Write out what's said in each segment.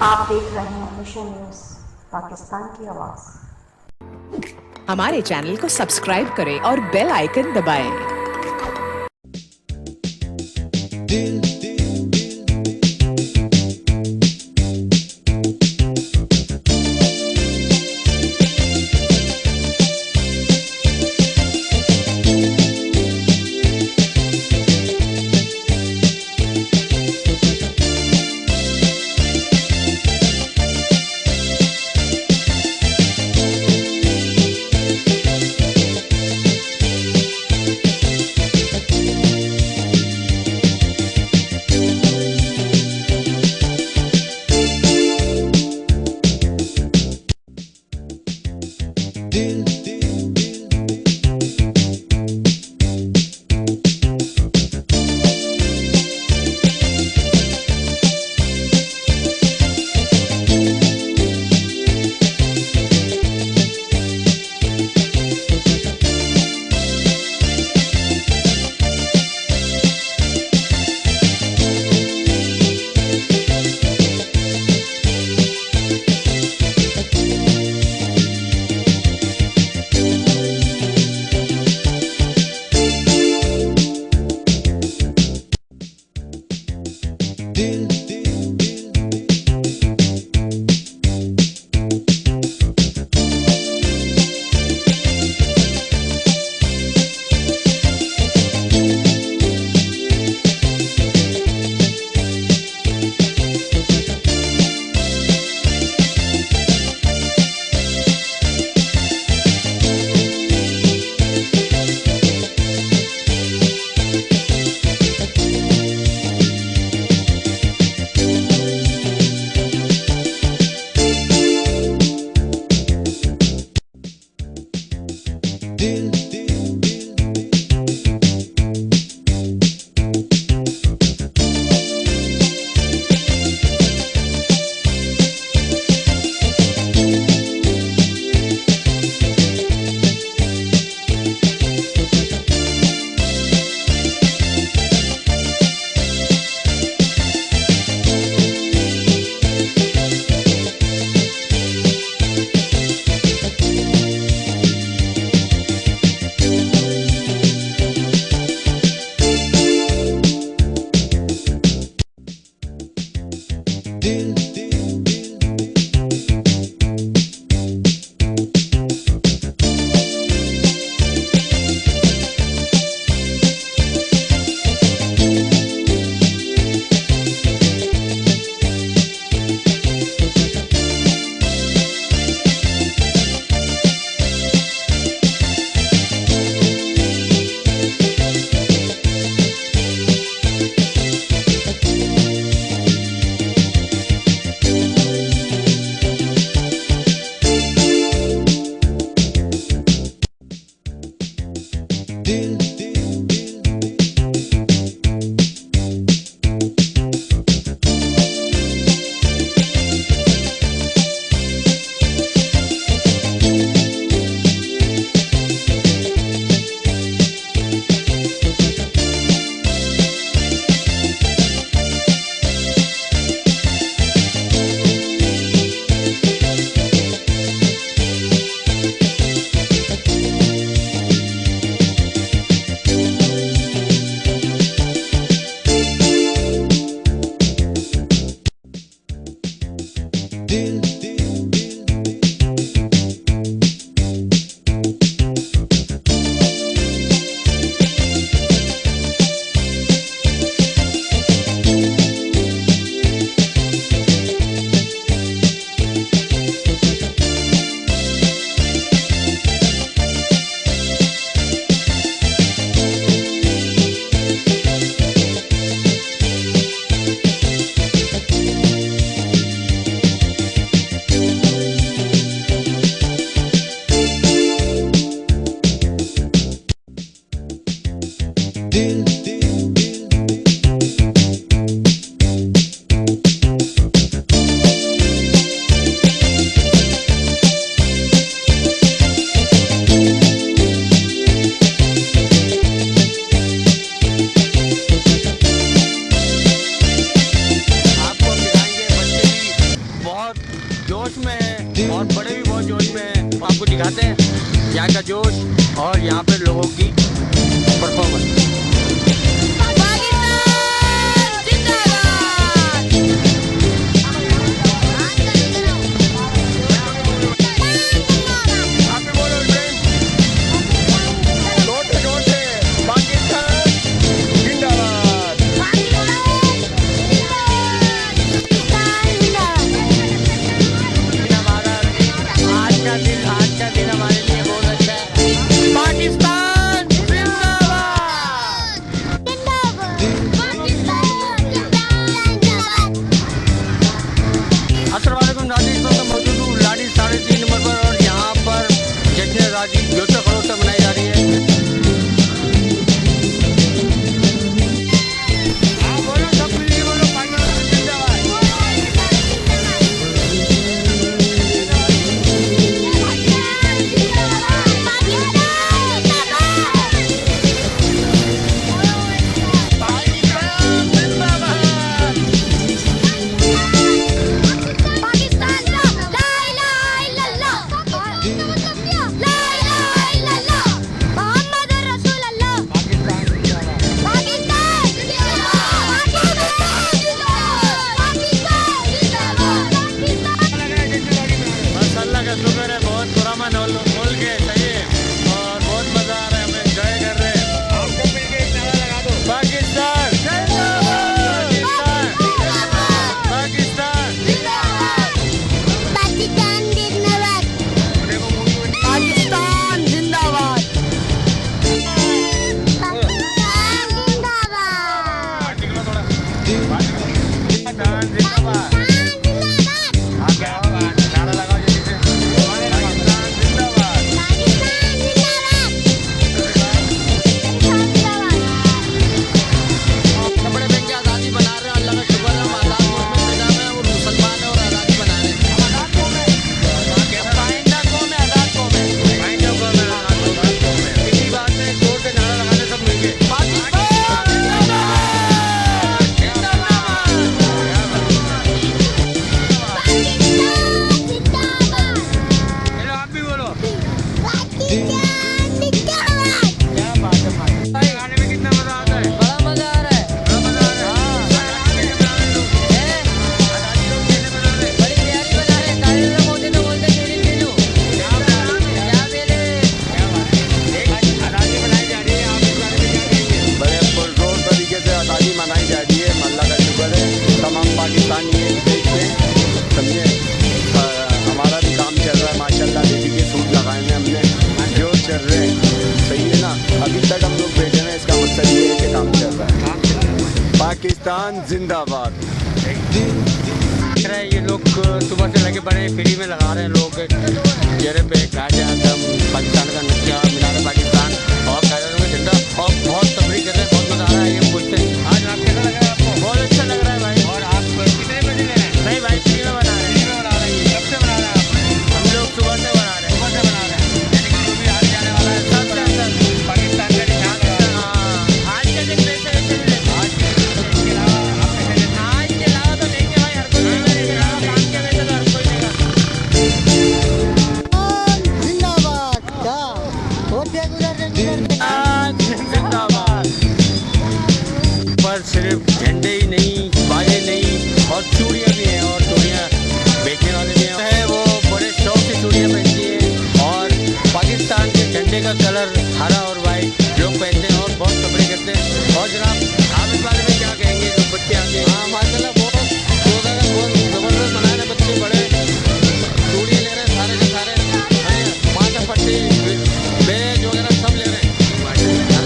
आप देख रहे हैं मिशन न्यूज पाकिस्तान की आवाज। हमारे चैनल को सब्सक्राइब करें और बेल आइकन दबाएं। कपड़े पहन के आज़ादी बना रहे हैं, अल्लाह का शुक्र है, हम आज़ाद मुल्क में पैदा हुए हैं और मुसलमान हैं और आज़ादी बना रहे हैं। पाइंदा कौम है, आज़ाद कौम है। इसी बात में जोर से नारा लगाने सब मिलके चलो आप भी बोलो। क्या बात है भाई, गाने में कितना मजा आता है। बड़ा मजा आ रहा है, बड़ा मजा आ रहा है। बड़ी प्यारी बना रहे, काले लोग होते तो बोलते तेरी पीलू। क्या बेले, आज़ादी बनाई जा रही है, आप इस बारे में क्या कहेंगे? बड़े पुरजोर तरीके से आज़ादी मनाई जा रही है। अल्लाह का शुक्र है, तमाम पाकिस्तानी एक देश से समझे। हमारा भी काम चल रहा है माशाल्लाह। बेटी के सूट लगाए हैं हमने, जो चल रहे हैं सही है ना। अभी तक हम लोग बैठे हैं, इसका मतलब ये है कि काम चल रहा है। पाकिस्तान जिंदाबाद। देख रहे हैं ये लोग सुबह से लगे बड़े फ्री में लगा रहे हैं लोग चेहरे पे काजे आदम पाकिस्तान का नक्शा मीनार पाकिस्तान और कायदे में झंडा और बहुत तबरीक कर रहे हैं। बहुत मजा आ रहा है। ये पूछते हैं आज आप कैसा लग रहा है आपको? बहुत अच्छा लग रहा है भाई। और आप कितने बजे ले रहे हैं? नहीं भाई फ्री में बना रहे हैं। फ्री में बना रहे हैं। कब से बना रहे हैं आप? हम लोग सुबह से बना रहे हैं। सुबह से बना रहे हैं, यानी कि जो भी आज जाने वाला है सबसे अंदर पाकिस्तान का निशान है। आज के दिन वैसे वैसे नहीं लेते। आज के दिन इसके अलावा आप कैसे लेते हैं? आज के अलावा तो लेंगे भाई, हर कोई लेगा। इसके अलावा काम के वैसे तो हर कोई लेगा। जिंदाबाद क्या होते जिंदाबाद। पर सिर्फ झंडे ही नहीं, बाजे नहीं और चूड़ियाँ भी हैं। और चूड़ियाँ बेचने वाले भी हैं, वो बड़े शौक से चूड़ियाँ पहनती हैं। और पाकिस्तान के झंडे का कलर हरा और वाइट लोग पहनते हैं और बहुत कपड़े करते हैं। और जनाब आप इस बारे में क्या कहेंगे जो बच्चे आते हैं? हाँ माशाल्लाह बहुत जबरदस्त बनाए हैं बच्चे। बड़े चूड़ियाँ ले रहे हैं सारे के सारे, माथा पट्टी बैज वगैरह सब ले रहे हैं।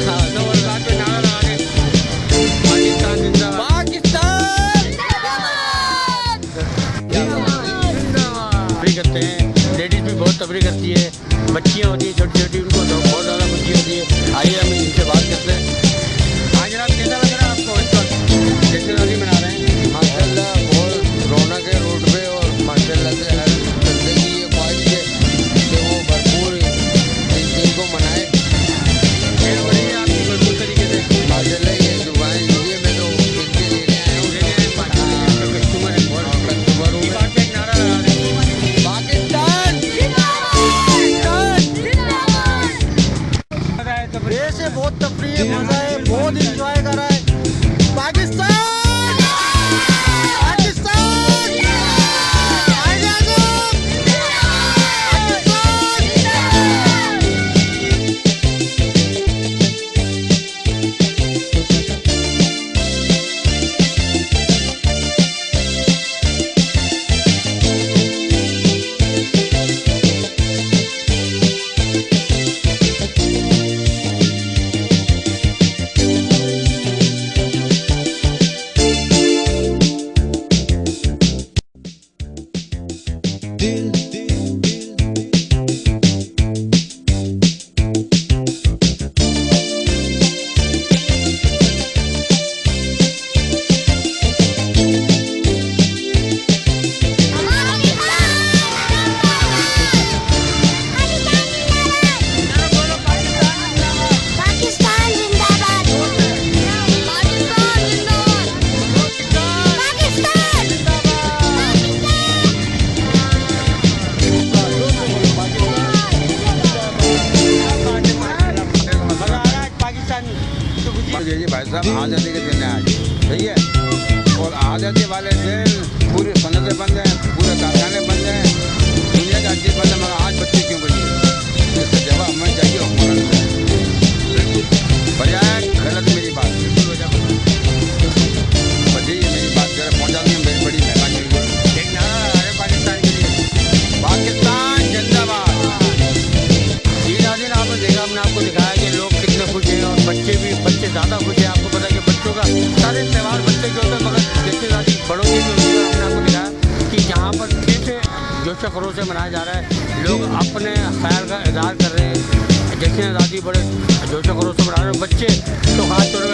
हाँ जबरदस्त पे नारा लगा रहे हैं पाकिस्तान जिंदाबाद। तबरी करते हैं, लेडीज भी बहुत तबरी करती है। बच्चियाँ होती हैं छोटी छोटी, उनको तो बहुत ज़्यादा खुशी होती है। आइए हम इनसे बात करते हैं। आज जनाब कैसा लग रहा है आपको इस वक्त जैसे नदी बना रहे हैं? माशाल्लाह बहुत रौनक है रोड पे। और माशाल्लाह से हर बंदे की ये ख्वाहिश है कि वो भरपूर इस दिन को मनाए। खेल हो रही है आपकी भरपूर तरीके से। माशाल्लाह ये दुकान ये मैं तो इनके लेने आया हूँ। कस्टमर है बहुत कस्टमर हूँ की मैं। बात पे एक नारा लगा रहे हैं पाकिस्तान देश है, बहुत तफरीह है, मजा है, बहुत इंजॉय कर रहा है। पाकिस्तान पाकिस्तान भाई साहब आज़ादी के दिन है आज, सही है। और आज़ादी वाले दिन पूरी सनतें बंद हैं, पूरे कारखाने बंद हैं, दुनिया का हर चीज़ बंद है, मगर आज बच्चे क्यों बनी है? इसका जवाब हमें चाहिए हुकूमत से। बजाय गलत मेरी बात बजाय मेरी बात जरा पहुँचा दें, मेरी बड़ी मेहरबानी होगी। एक नारा लगा रहे हैं पाकिस्तान के लिए, पाकिस्तान जिंदाबाद। जी नाज़रीन आपने देखा, हमने आपको दिखाया कि लोग कितने खुश हैं और बच्चे ज़्यादा खुश हैं। आपको पता है कि बच्चों का सारे त्यौहार बच्चे के होते हैं, मगर जोश खरोश से मनाया जा रहा है। लोग अपने ख्याल का इजहार कर रहे हैं, जश्न आज़ादी बड़े जोश खरोश से मना रहे हैं। बच्चे तो खास तौर पर